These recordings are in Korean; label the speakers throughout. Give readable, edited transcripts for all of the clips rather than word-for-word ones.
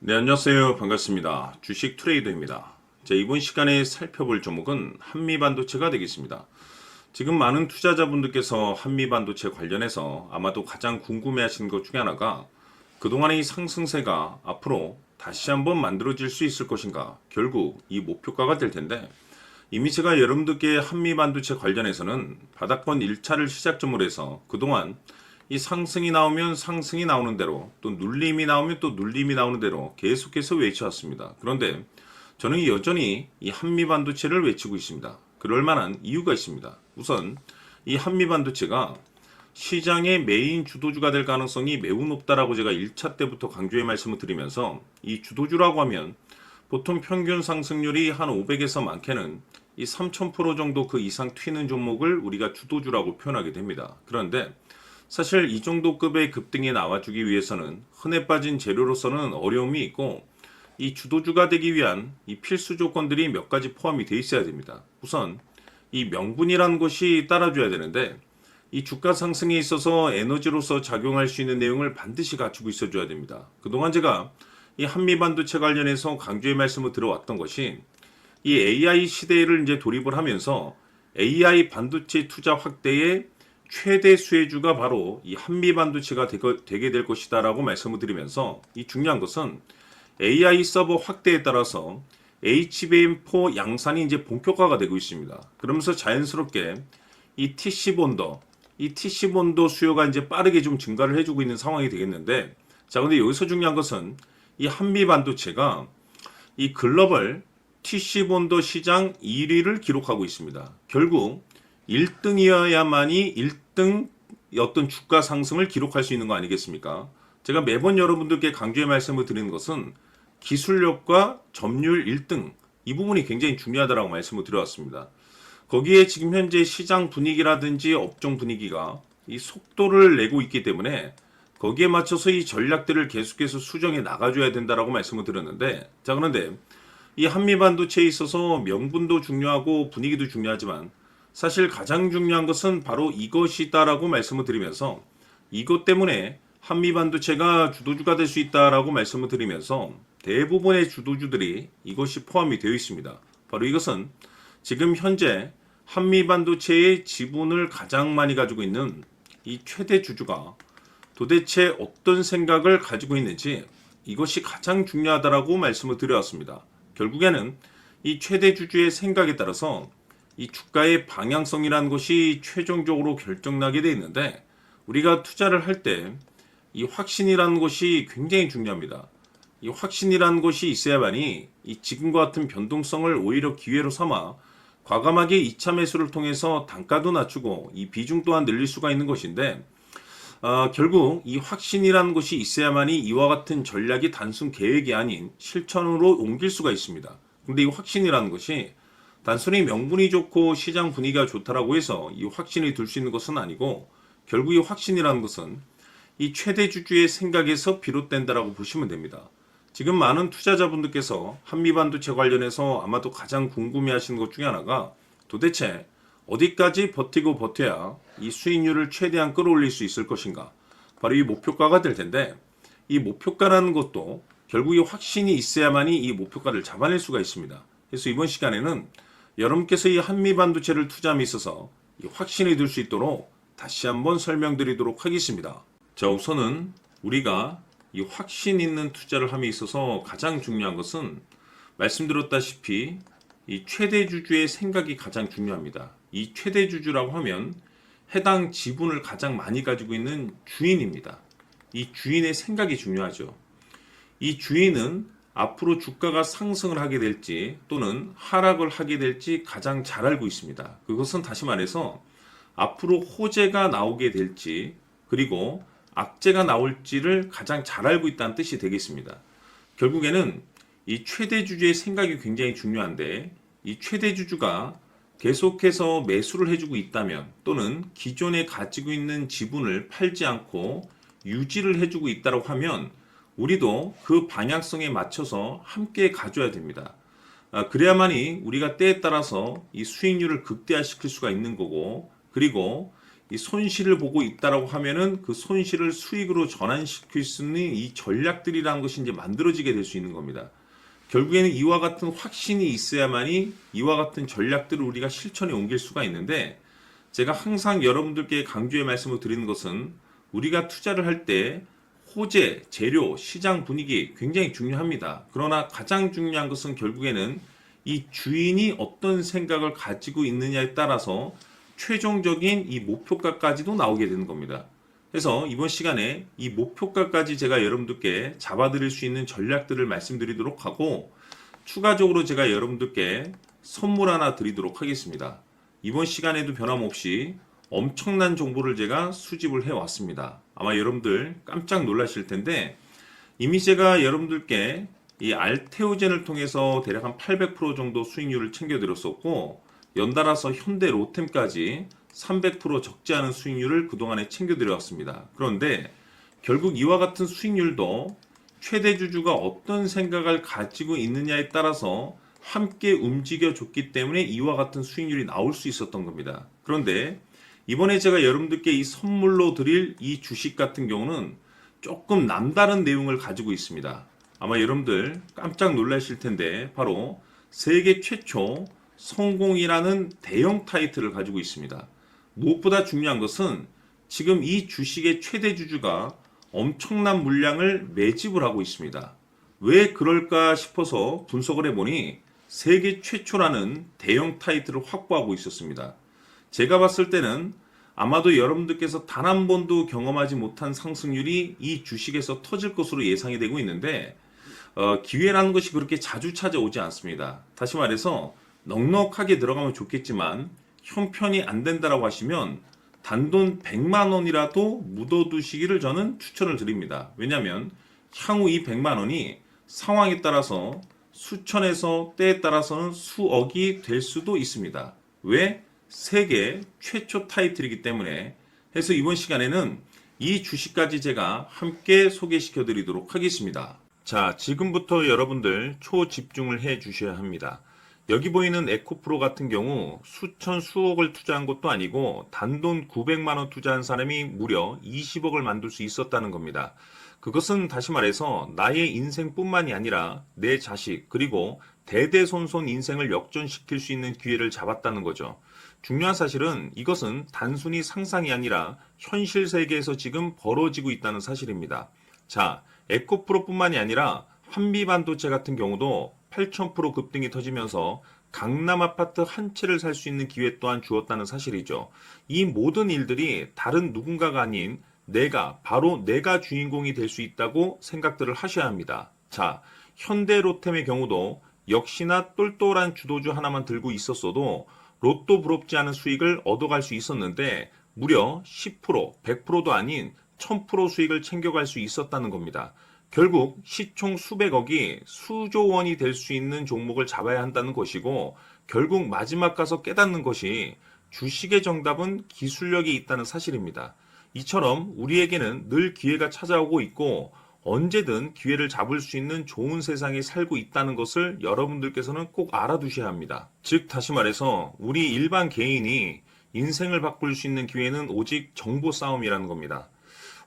Speaker 1: 네, 안녕하세요. 반갑습니다. 주식 트레이더입니다. 자, 이번 시간에 살펴볼 종목은 한미반도체가 되겠습니다. 지금 많은 투자자분들께서 한미반도체 관련해서 아마도 가장 궁금해하시는 것 중에 하나가 그동안의 이 상승세가 앞으로 다시 한번 만들어질 수 있을 것인가, 결국 이 목표가가 될 텐데, 이미 제가 여러분들께 한미반도체 관련해서는 바닥권 1차를 시작점으로 해서 그동안 이 상승이 나오면 상승이 나오는 대로, 또 눌림이 나오면 또 눌림이 나오는 대로 계속해서 외쳐왔습니다. 그런데 저는 여전히 이 한미반도체를 외치고 있습니다. 그럴 만한 이유가 있습니다. 우선 이 한미반도체가 시장의 메인 주도주가 될 가능성이 매우 높다라고 제가 1차 때부터 강조의 말씀을 드리면서, 이 주도주라고 하면 보통 평균 상승률이 한 500에서 많게는 이 3000% 정도 그 이상 튀는 종목을 우리가 주도주라고 표현하게 됩니다. 그런데 사실 이 정도 급의 급등이 나와주기 위해서는 흔해 빠진 재료로서는 어려움이 있고, 이 주도주가 되기 위한 이 필수 조건들이 몇 가지 포함이 되어 있어야 됩니다. 우선 이 명분이라는 것이 따라줘야 되는데, 이 주가 상승에 있어서 에너지로서 작용할 수 있는 내용을 반드시 갖추고 있어줘야 됩니다. 그동안 제가 이 한미반도체 관련해서 강조의 말씀을 들어왔던 것이, 이 AI 시대를 이제 돌입을 하면서 AI 반도체 투자 확대의 최대 수혜주가 바로 이 한미반도체가 되게 될 것이다라고 말씀을 드리면서, 이 중요한 것은 AI 서버 확대에 따라서 HBM4 양산이 이제 본격화가 되고 있습니다. 그러면서 자연스럽게 이 TC 본더 수요가 이제 빠르게 좀 증가를 해주고 있는 상황이 되겠는데, 자, 근데 여기서 중요한 것은 이 한미반도체가 이 글로벌 TC 본더 시장 1위를 기록하고 있습니다. 결국 1등이어야만이 1등 어떤 주가 상승을 기록할 수 있는 거 아니겠습니까? 제가 매번 여러분들께 강조의 말씀을 드리는 것은 기술력과 점유율 1등, 이 부분이 굉장히 중요하다고 말씀을 드려왔습니다. 거기에 지금 현재 시장 분위기라든지 업종 분위기가 이 속도를 내고 있기 때문에 거기에 맞춰서 이 전략들을 계속해서 수정해 나가줘야 된다라고 말씀을 드렸는데, 자, 그런데 이 한미반도체에 있어서 명분도 중요하고 분위기도 중요하지만 사실 가장 중요한 것은 바로 이것이다라고 말씀을 드리면서, 이것 때문에 한미반도체가 주도주가 될 수 있다라고 말씀을 드리면서 대부분의 주도주들이 이것이 포함이 되어 있습니다. 바로 이것은 지금 현재 한미반도체의 지분을 가장 많이 가지고 있는 이 최대 주주가 도대체 어떤 생각을 가지고 있는지, 이것이 가장 중요하다라고 말씀을 드려왔습니다. 결국에는 이 최대 주주의 생각에 따라서 이 주가의 방향성이라는 것이 최종적으로 결정나게 되어 있는데, 우리가 투자를 할 때 이 확신이라는 것이 굉장히 중요합니다. 이 확신이라는 것이 있어야만이 이 지금과 같은 변동성을 오히려 기회로 삼아 과감하게 2차 매수를 통해서 단가도 낮추고 이 비중 또한 늘릴 수가 있는 것인데, 결국 이 확신이라는 것이 있어야만이 이와 같은 전략이 단순 계획이 아닌 실천으로 옮길 수가 있습니다. 근데 이 확신이라는 것이 단순히 명분이 좋고 시장 분위기가 좋다라고 해서 이 확신을 들 수 있는 것은 아니고, 결국 이 확신이라는 것은 이 최대 주주의 생각에서 비롯된다라고 보시면 됩니다. 지금 많은 투자자분들께서 한미반도체 관련해서 아마도 가장 궁금해하시는 것 중에 하나가, 도대체 어디까지 버티고 버텨야 이 수익률을 최대한 끌어올릴 수 있을 것인가, 바로 이 목표가가 될 텐데, 이 목표가라는 것도 결국 이 확신이 있어야만이 이 목표가를 잡아낼 수가 있습니다. 그래서 이번 시간에는 여러분께서 이 한미반도체를 투자함에 있어서 이 확신이 들 수 있도록 다시 한번 설명드리도록 하겠습니다. 자, 우선은 우리가 이 확신 있는 투자를 함에 있어서 가장 중요한 것은 말씀드렸다시피 이 최대 주주의 생각이 가장 중요합니다. 이 최대 주주라고 하면 해당 지분을 가장 많이 가지고 있는 주인입니다. 이 주인의 생각이 중요하죠. 이 주인은 앞으로 주가가 상승을 하게 될지 또는 하락을 하게 될지 가장 잘 알고 있습니다. 그것은 다시 말해서 앞으로 호재가 나오게 될지 그리고 악재가 나올지를 가장 잘 알고 있다는 뜻이 되겠습니다. 결국에는 이 최대 주주의 생각이 굉장히 중요한데, 이 최대 주주가 계속해서 매수를 해주고 있다면 또는 기존에 가지고 있는 지분을 팔지 않고 유지를 해주고 있다고 하면 우리도 그 방향성에 맞춰서 함께 가져야 됩니다. 그래야만이 우리가 때에 따라서 이 수익률을 극대화시킬 수가 있는 거고, 그리고 이 손실을 보고 있다라고 하면은 그 손실을 수익으로 전환시킬 수 있는 이 전략들이라는 것이 이제 만들어지게 될 수 있는 겁니다. 결국에는 이와 같은 확신이 있어야만이 이와 같은 전략들을 우리가 실천에 옮길 수가 있는데, 제가 항상 여러분들께 강조의 말씀을 드리는 것은 우리가 투자를 할 때 호재, 재료, 시장 분위기 굉장히 중요합니다. 그러나 가장 중요한 것은 결국에는 이 주인이 어떤 생각을 가지고 있느냐에 따라서 최종적인 이 목표가까지도 나오게 되는 겁니다. 그래서 이번 시간에 이 목표가까지 제가 여러분들께 잡아드릴 수 있는 전략들을 말씀드리도록 하고, 추가적으로 제가 여러분들께 선물 하나 드리도록 하겠습니다. 이번 시간에도 변함없이 엄청난 정보를 제가 수집을 해왔습니다. 아마 여러분들 깜짝 놀라실 텐데, 이미 제가 여러분들께 이 알테오젠을 통해서 대략 한 800% 정도 수익률을 챙겨드렸었고, 연달아서 현대 로템까지 300% 적지 않은 수익률을 그동안에 챙겨드려왔습니다. 그런데 결국 이와 같은 수익률도 최대 주주가 어떤 생각을 가지고 있느냐에 따라서 함께 움직여줬기 때문에 이와 같은 수익률이 나올 수 있었던 겁니다. 그런데 이번에 제가 여러분들께 이 선물로 드릴 이 주식 같은 경우는 조금 남다른 내용을 가지고 있습니다. 아마 여러분들 깜짝 놀라실 텐데, 바로 세계 최초 성공이라는 대형 타이틀을 가지고 있습니다. 무엇보다 중요한 것은 지금 이 주식의 최대 주주가 엄청난 물량을 매집을 하고 있습니다. 왜 그럴까 싶어서 분석을 해보니 세계 최초라는 대형 타이틀을 확보하고 있었습니다. 제가 봤을 때는 아마도 여러분들께서 단 한 번도 경험하지 못한 상승률이 이 주식에서 터질 것으로 예상이 되고 있는데, 기회라는 것이 그렇게 자주 찾아오지 않습니다. 다시 말해서 넉넉하게 들어가면 좋겠지만 형편이 안 된다라고 하시면 단돈 100만 원이라도 묻어두시기를 저는 추천을 드립니다. 왜냐하면 향후 이 100만 원이 상황에 따라서 수천에서 때에 따라서는 수억이 될 수도 있습니다. 왜? 세계 최초 타이틀이기 때문에. 해서 이번 시간에는 이 주식까지 제가 함께 소개시켜 드리도록 하겠습니다. 자, 지금부터 여러분들 초집중을 해 주셔야 합니다. 여기 보이는 에코프로 같은 경우 수천 수억을 투자한 것도 아니고 단돈 900만 원 투자한 사람이 무려 20억을 만들 수 있었다는 겁니다. 그것은 다시 말해서 나의 인생뿐만이 아니라 내 자식 그리고 대대손손 인생을 역전시킬 수 있는 기회를 잡았다는 거죠. 중요한 사실은 이것은 단순히 상상이 아니라 현실 세계에서 지금 벌어지고 있다는 사실입니다. 자, 에코프로뿐만이 아니라 한미반도체 같은 경우도 8,000% 급등이 터지면서 강남 아파트 한 채를 살 수 있는 기회 또한 주었다는 사실이죠. 이 모든 일들이 다른 누군가가 아닌 바로 내가 주인공이 될 수 있다고 생각들을 하셔야 합니다. 자, 현대로템의 경우도 역시나 똘똘한 주도주 하나만 들고 있었어도 로또 부럽지 않은 수익을 얻어갈 수 있었는데 무려 10%, 100%도 아닌 1000% 수익을 챙겨갈 수 있었다는 겁니다. 결국 시총 수백억이 수조 원이 될 수 있는 종목을 잡아야 한다는 것이고, 결국 마지막 가서 깨닫는 것이 주식의 정답은 기술력이 있다는 사실입니다. 이처럼 우리에게는 늘 기회가 찾아오고 있고 언제든 기회를 잡을 수 있는 좋은 세상에 살고 있다는 것을 여러분들께서는 꼭 알아두셔야 합니다. 즉 다시 말해서 우리 일반 개인이 인생을 바꿀 수 있는 기회는 오직 정보 싸움이라는 겁니다.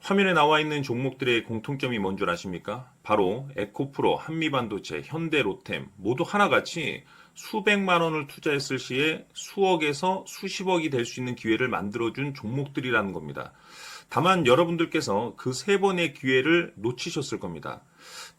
Speaker 1: 화면에 나와 있는 종목들의 공통점이 뭔 줄 아십니까? 바로 에코프로, 한미반도체, 현대로템 모두 하나같이 수백만 원을 투자했을 시에 수억에서 수십억이 될 수 있는 기회를 만들어준 종목들이라는 겁니다. 다만 여러분들께서 그 세 번의 기회를 놓치셨을 겁니다.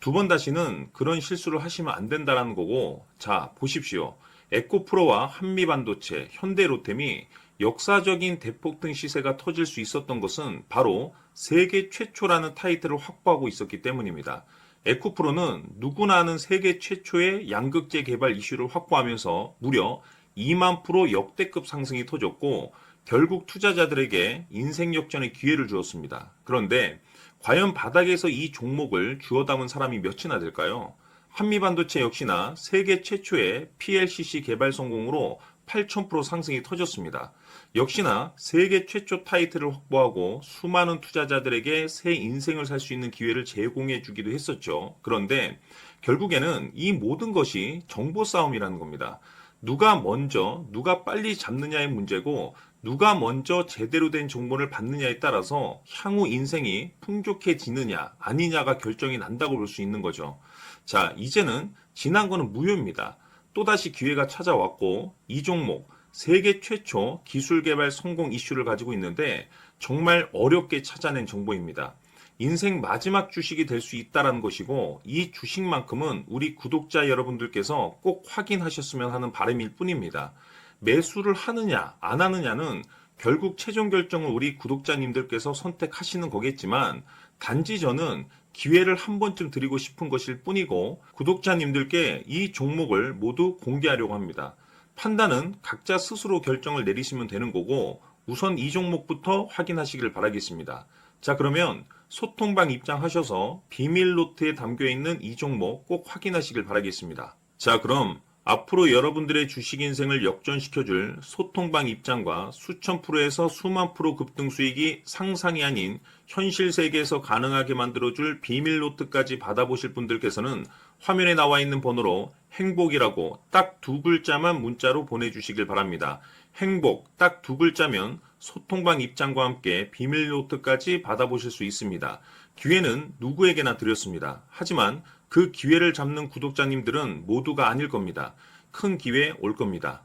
Speaker 1: 두 번 다시는 그런 실수를 하시면 안 된다는 거고, 자 보십시오. 에코프로와 한미반도체, 현대로템이 역사적인 대폭등 시세가 터질 수 있었던 것은 바로 세계 최초라는 타이틀을 확보하고 있었기 때문입니다. 에코프로는 누구나 아는 세계 최초의 양극재 개발 이슈를 확보하면서 무려 2만 프로 역대급 상승이 터졌고 결국 투자자들에게 인생 역전의 기회를 주었습니다. 그런데 과연 바닥에서 이 종목을 주워 담은 사람이 몇이나 될까요? 한미반도체 역시나 세계 최초의 PLCC 개발 성공으로 8,000% 상승이 터졌습니다. 역시나 세계 최초 타이틀을 확보하고 수많은 투자자들에게 새 인생을 살 수 있는 기회를 제공해 주기도 했었죠. 그런데 결국에는 이 모든 것이 정보 싸움이라는 겁니다. 누가 먼저, 누가 빨리 잡느냐의 문제고 누가 먼저 제대로 된 정보를 받느냐에 따라서 향후 인생이 풍족해지느냐 아니냐가 결정이 난다고 볼 수 있는 거죠. 자, 이제는 지난 거는 무효입니다. 또다시 기회가 찾아왔고 이 종목 세계 최초 기술 개발 성공 이슈를 가지고 있는데 정말 어렵게 찾아낸 정보입니다. 인생 마지막 주식이 될 수 있다는 것이고 이 주식만큼은 우리 구독자 여러분들께서 꼭 확인하셨으면 하는 바람일 뿐입니다. 매수를 하느냐 안 하느냐는 결국 최종 결정을 우리 구독자님들께서 선택하시는 거겠지만 단지 저는 기회를 한 번쯤 드리고 싶은 것일 뿐이고 구독자님들께 이 종목을 모두 공개하려고 합니다. 판단은 각자 스스로 결정을 내리시면 되는 거고 우선 이 종목부터 확인하시길 바라겠습니다. 자, 그러면 소통방 입장하셔서 비밀 노트에 담겨 있는 이 종목 꼭 확인하시길 바라겠습니다. 자, 그럼 앞으로 여러분들의 주식 인생을 역전시켜줄 소통방 입장과 수천 프로에서 수만 프로 급등 수익이 상상이 아닌 현실 세계에서 가능하게 만들어줄 비밀 노트까지 받아보실 분들께서는 화면에 나와 있는 번호로 행복이라고 딱 두 글자만 문자로 보내주시길 바랍니다. 행복 딱 두 글자면 소통방 입장과 함께 비밀 노트까지 받아보실 수 있습니다. 기회는 누구에게나 드렸습니다. 하지만 그 기회를 잡는 구독자님들은 모두가 아닐 겁니다. 큰 기회 올 겁니다.